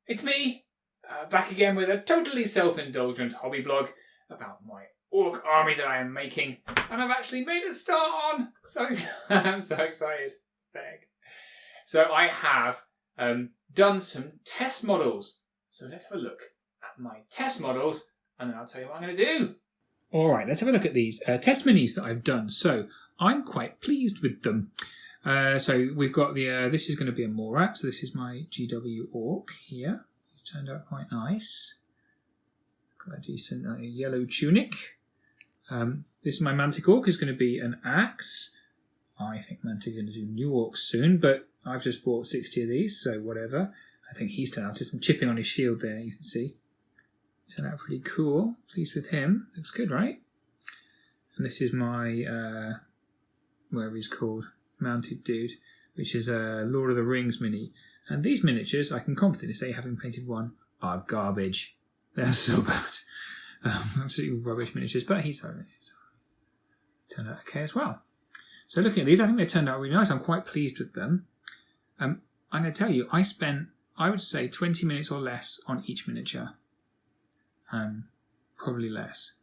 It's me, back again with a totally self-indulgent hobby blog about my orc army that I am making, and I've actually made a start on. So I'm so excited. So I have done some test models. So let's have a look at my test models, and then I'll tell you what I'm going to do. All right, let's have a look at these test minis that I've done. So I'm quite pleased with them. So we've got the, this is going to be a Morax. So this is my GW Orc here. It's turned out quite nice. Got a decent yellow tunic. This is my Mantic Orc. Is going to be an axe. I think Mantic is going to do new orcs soon, but I've just bought 60 of these, so whatever. I think he's turned out, just some chipping on his shield there, you can see. Turned out pretty cool. Pleased with him. Looks good, right? And this is my, whatever he's called, mounted dude, which is a Lord of the Rings mini. And these miniatures, I can confidently say, having painted one, are garbage. They're so bad. Absolutely rubbish miniatures, but he's turned out okay as well. So looking at these, I think they turned out really nice. I'm quite pleased with them. I'm going to tell you, I spent, I would say, 20 minutes or less on each miniature. Probably less.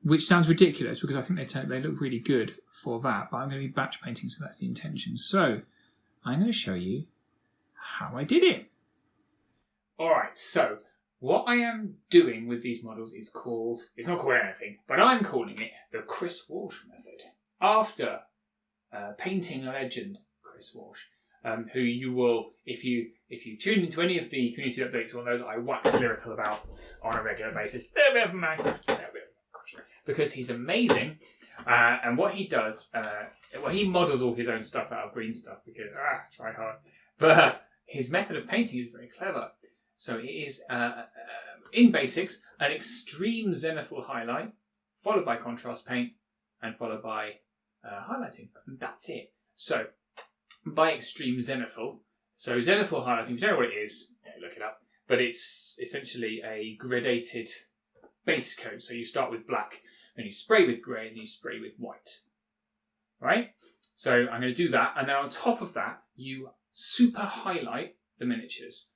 Which sounds ridiculous because I think they look really good for that, but I'm going to be batch painting, so that's the intention. So I'm going to show you how I did it. Alright, so what I am doing with these models is called, it's not called anything, but I'm calling it the Chris Walsh method. After painting a legend, Chris Walsh, who you will, if you tune into any of the community updates, will know that I wax lyrical about on a regular basis. A bit of a man, because he's amazing, and what he does, well, he models all his own stuff out of green stuff because try hard. But his method of painting is very clever. So it is, in basics, an extreme Xenothor highlight, followed by contrast paint, and followed by highlighting. And that's it. So by extreme Xenothor, so Xenothor highlighting, if you don't know what it is, look it up. But it's essentially a gradated base coat. So you start with black, then you spray with grey, and you spray with white. Right? So I'm going to do that, and then on top of that, you super highlight the miniatures.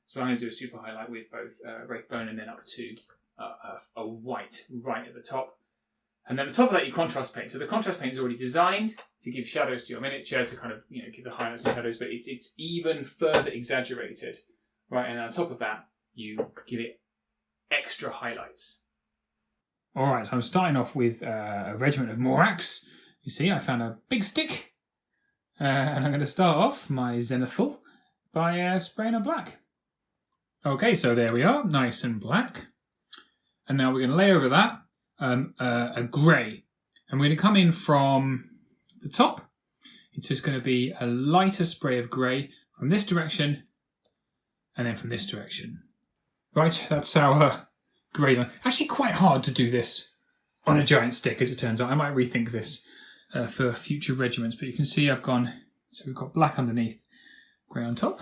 So I'm going to do a super highlight with both Wraithbone and then up to a white right at the top. And then on top of that, you contrast paint. So the contrast paint is already designed to give shadows to your miniature, to kind of, give the highlights and shadows, but it's even further exaggerated. Right, and on top of that, you give it extra highlights. All right, so I'm starting off with a regiment of Morax. You see, I found a big stick. And I'm going to start off my Xenothor by spraying a black. Okay, so there we are, nice and black. And now we're going to lay over that a grey. And we're going to come in from the top. It's just going to be a lighter spray of grey from this direction and then from this direction. Right, that's our grey line. Actually quite hard to do this on a giant stick, as it turns out. I might rethink this for future regiments, but you can see I've gone, so we've got black underneath, grey on top.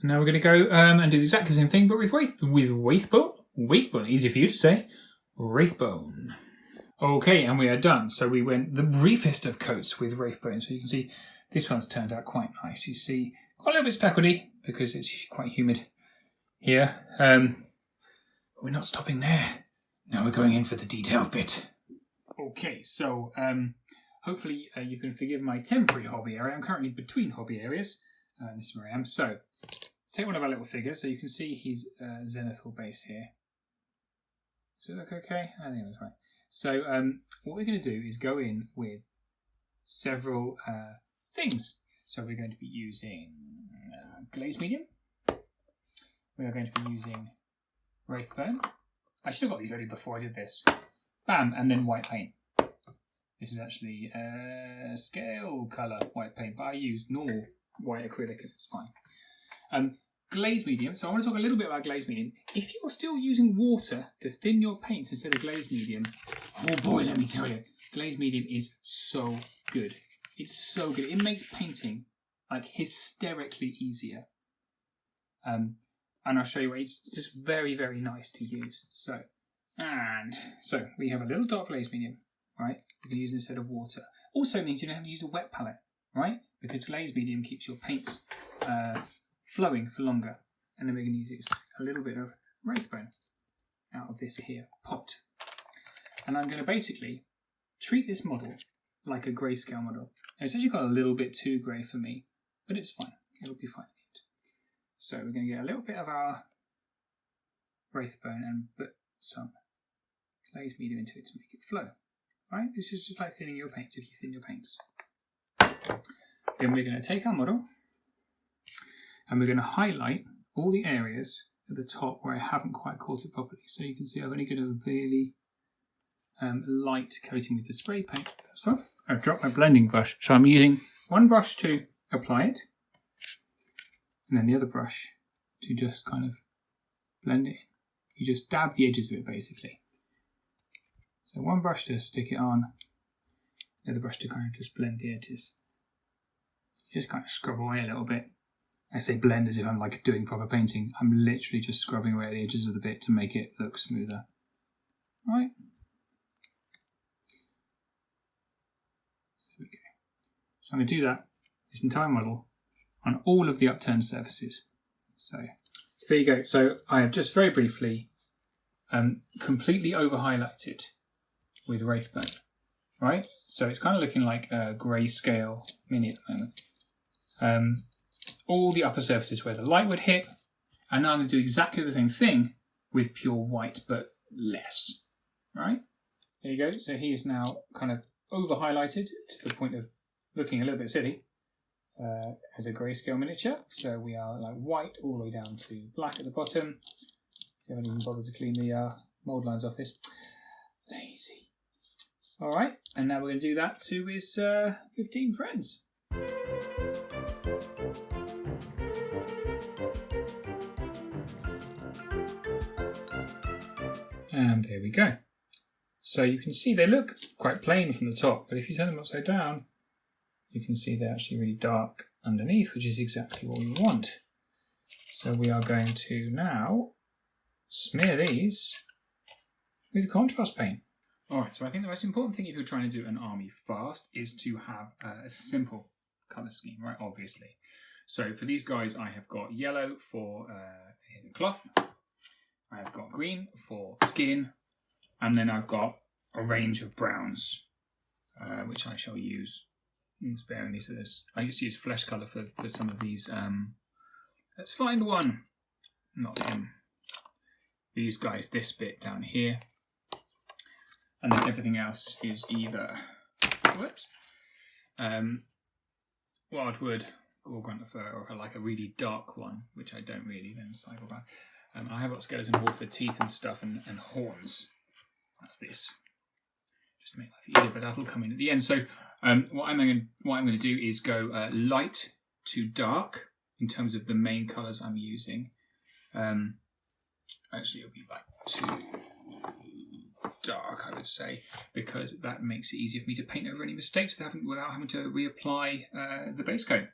And now we're going to go and do exactly the same thing, but with Wraithbone, easy for you to say, Wraithbone. Okay, and we are done. So we went the briefest of coats with Wraithbone. So you can see this one's turned out quite nice. You see quite a little bit speckledy because it's quite humid here. But we're not stopping there. Now we're going in for the detailed bit. Okay, so hopefully you can forgive my temporary hobby area. I'm currently between hobby areas. This is where I am. So take one of our little figures. So you can see his Xenothor base here. Does it look okay? I think that's right. So what we're going to do is go in with several things. So we're going to be using glaze medium. We are going to be using Wraithbone. I should have got these ready before I did this. Bam, and then white paint. This is actually scale colour white paint, but I used normal white acrylic and it's fine. Glaze medium, so I want to talk a little bit about glaze medium. If you're still using water to thin your paints instead of glaze medium, oh boy, let me tell you, glaze medium is so good. It's so good. It makes painting like hysterically easier. And I'll show you why. It's just very, very nice to use. So we have a little dot of glaze medium, right? You can use it instead of water. Also means you don't have to use a wet palette, right? Because glaze medium keeps your paints flowing for longer. And then we're going to use a little bit of wraithbone out of this here pot. And I'm going to basically treat this model like a grayscale model. And it's actually got a little bit too grey for me, but it's fine. It'll be fine. So we're going to get a little bit of our wraithbone and put some glaze medium into it to make it flow. Right? This is just like thinning your paints if you thin your paints. Then we're going to take our model and we're going to highlight all the areas at the top where I haven't quite caught it properly. So you can see I've only got a really light coating with the spray paint. That's fine. I've dropped my blending brush. So I'm using one brush to apply it and then the other brush to just kind of blend it in. You just dab the edges of it basically. So one brush to stick it on, the other brush to kind of just blend the edges. Just kind of scrub away a little bit. I say blend as if I'm like doing proper painting. I'm literally just scrubbing away the edges of the bit to make it look smoother. Right. There we go. So I'm going to do that, this entire model, on all of the upturned surfaces. So there you go. So I have just very briefly completely over highlighted with wraithbone. Right? So it's kind of looking like a grayscale mini at the moment. All the upper surfaces where the light would hit, and now I'm going to do exactly the same thing with pure white, but less. Right? There you go. So he is now kind of over highlighted to the point of looking a little bit silly as a grayscale miniature. So we are like white all the way down to black at the bottom. I haven't even bothered to clean the mould lines off this. Lazy. All right, and now we're going to do that to his 15 friends. And there we go. So you can see they look quite plain from the top, but if you turn them upside down, you can see they're actually really dark underneath, which is exactly what we want. So we are going to now smear these with contrast paint. Alright, so I think the most important thing if you're trying to do an army fast is to have a simple colour scheme, right? Obviously. So for these guys, I have got yellow for cloth, I have got green for skin, and then I've got a range of browns, which I shall use sparingly. So I used to use flesh colour for some of these. Let's find one. Not him. These guys, this bit down here. And then everything else is either wildwood, Gorgonopher, or like a really dark one, which I don't really then cycle back. I have got skeleton horde for teeth and stuff and horns. That's this. Just to make life easier, but that'll come in at the end. So what I'm going to do is go light to dark in terms of the main colours I'm using. Actually, it'll be like too dark, I would say, because that makes it easier for me to paint over any mistakes without having to reapply the base coat.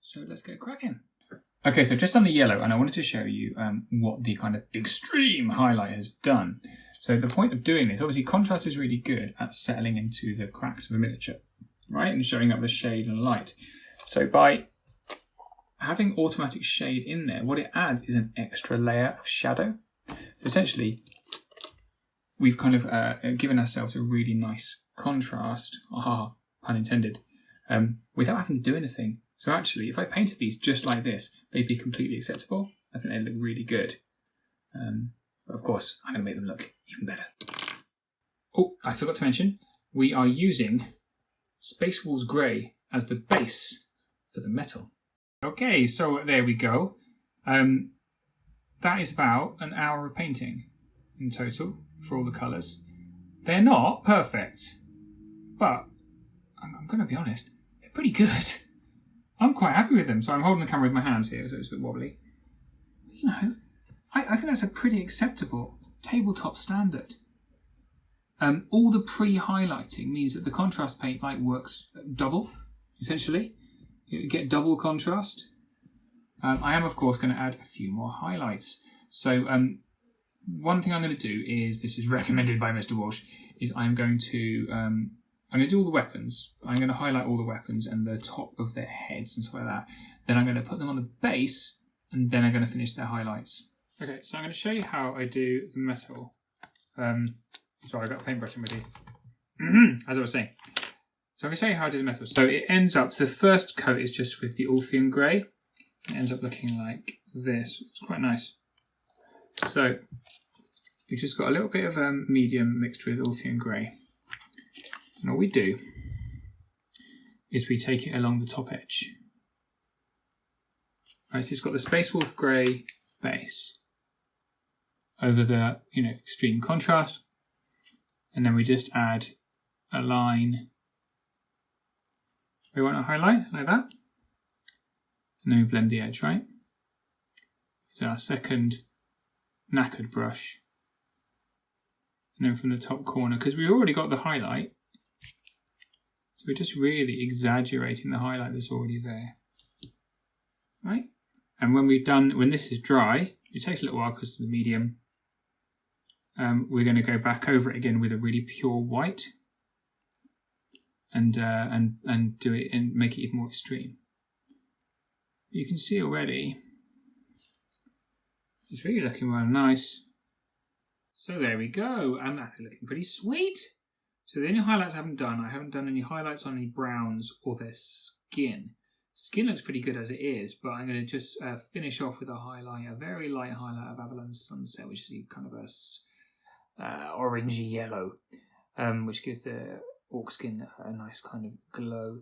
So let's get cracking. Okay, so just on the yellow, and I wanted to show you what the kind of extreme highlight has done. So the point of doing this, obviously contrast is really good at settling into the cracks of a miniature, right, and showing up the shade and light. So by having automatic shade in there, what it adds is an extra layer of shadow. So essentially, we've kind of given ourselves a really nice contrast, pun intended, without having to do anything. So actually, if I painted these just like this, they'd be completely acceptable. I think they'd look really good. But of course, I'm going to make them look even better. Oh, I forgot to mention, we are using Space Wolves Grey as the base for the metal. Okay, so there we go. That is about an hour of painting in total for all the colours. They're not perfect, but I'm going to be honest, they're pretty good. I'm quite happy with them. So I'm holding the camera with my hands here, so it's a bit wobbly. You know, I think that's a pretty acceptable tabletop standard. All the pre-highlighting means that the contrast paint works double, essentially. You get double contrast. I am, of course, going to add a few more highlights. So one thing I'm going to do is, this is recommended by Mr. Walsh, is I'm going to do all the weapons. I'm going to highlight all the weapons and the top of their heads and stuff like that. Then I'm going to put them on the base, and then I'm going to finish their highlights. Okay, so I'm going to show you how I do the metal. Sorry, I got a paintbrush in my teeth. As I was saying. So I'm going to show you how I do the metal. So it ends up, so the first coat is just with the Ulthian grey. It ends up looking like this. It's quite nice. So we've just got a little bit of medium mixed with Ulthian grey. And all we do is we take it along the top edge. Right, so it's got the Space Wolf grey base over the extreme contrast, and then we just add a line. We want to highlight like that, and then we blend the edge, right? So our second knackered brush, and then from the top corner, because we already got the highlight, so we're just really exaggerating the highlight that's already there, right? And when this is dry, it takes a little while because it's the medium. We're going to go back over it again with a really pure white, and do it and make it even more extreme. You can see already it's really looking rather nice. So there we go, and that's looking pretty sweet. So the only highlights I haven't done any highlights on any browns or their skin. Skin looks pretty good as it is, but I'm going to just finish off with a very light highlight of Avalon Sunset, which is kind of a orangey yellow, which gives the orc skin a nice kind of glow.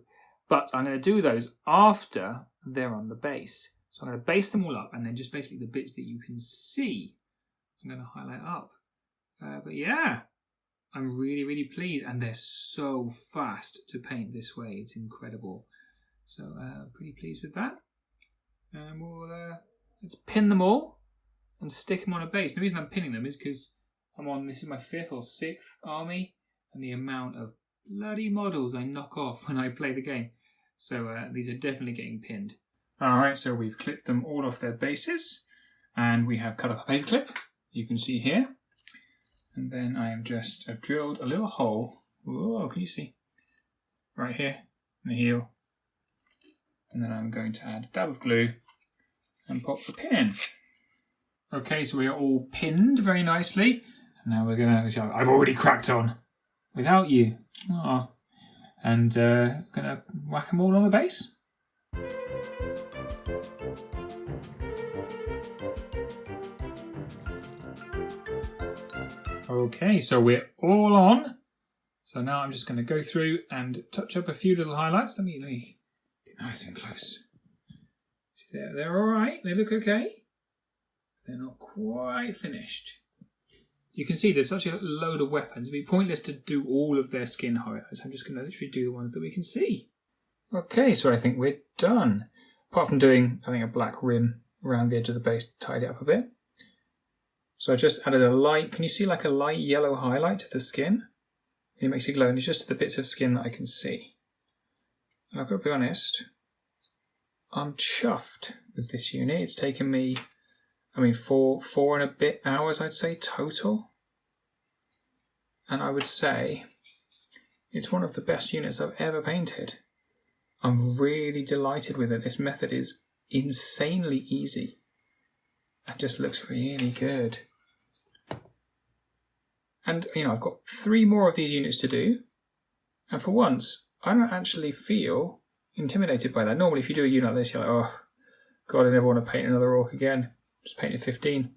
But I'm going to do those after they're on the base. So I'm going to base them all up, and then just basically the bits that you can see, I'm going to highlight up. But yeah, I'm really, really pleased, and they're so fast to paint this way. It's incredible. So pretty pleased with that. And let's pin them all and stick them on a base. The reason I'm pinning them is because this is my 5th or 6th army, and the amount of bloody models I knock off when I play the game. So these are definitely getting pinned. Alright, so we've clipped them all off their bases, and we have cut up a paper clip, you can see here. And then I've drilled a little hole. Whoa, can you see? Right here, in the heel. And then I'm going to add a dab of glue and pop the pin in. Okay, so we are all pinned very nicely. And now we're going to, I've already cracked on without you. Oh. And going to whack them all on the base. Okay, so we're all on. So now I'm just going to go through and touch up a few little highlights. Let me get nice and close. See, they're all right. They look okay. They're not quite finished. You can see there's such a load of weapons. It'd be pointless to do all of their skin highlights. I'm just going to literally do the ones that we can see. Okay, so I think we're done. Apart from doing, I think, a black rim around the edge of the base to tidy it up a bit. So I just added a light, can you see like a light yellow highlight to the skin? And it makes it glow, and it's just the bits of skin that I can see. And I've got to be honest, I'm chuffed with this unit. It's taken me, four and a bit hours, I'd say, total. And I would say it's one of the best units I've ever painted. I'm really delighted with it. This method is insanely easy and just looks really good. And, I've got 3 more of these units to do. And for once, I don't actually feel intimidated by that. Normally, if you do a unit like this, you're like, oh, God, I never want to paint another orc again. Just painted 15.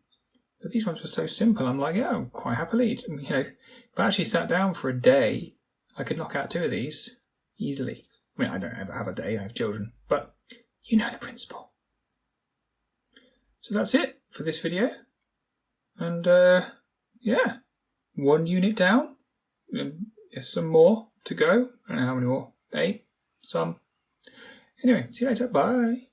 But these ones were so simple. I'm like, yeah, I'm quite happily. If I actually sat down for a day, I could knock out 2 of these easily. I don't ever have a day. I have children. But you know the principle. So that's it for this video. And, yeah. 1 unit down. There's some more to go. I don't know how many more. 8. Some. Anyway, see you later. Bye.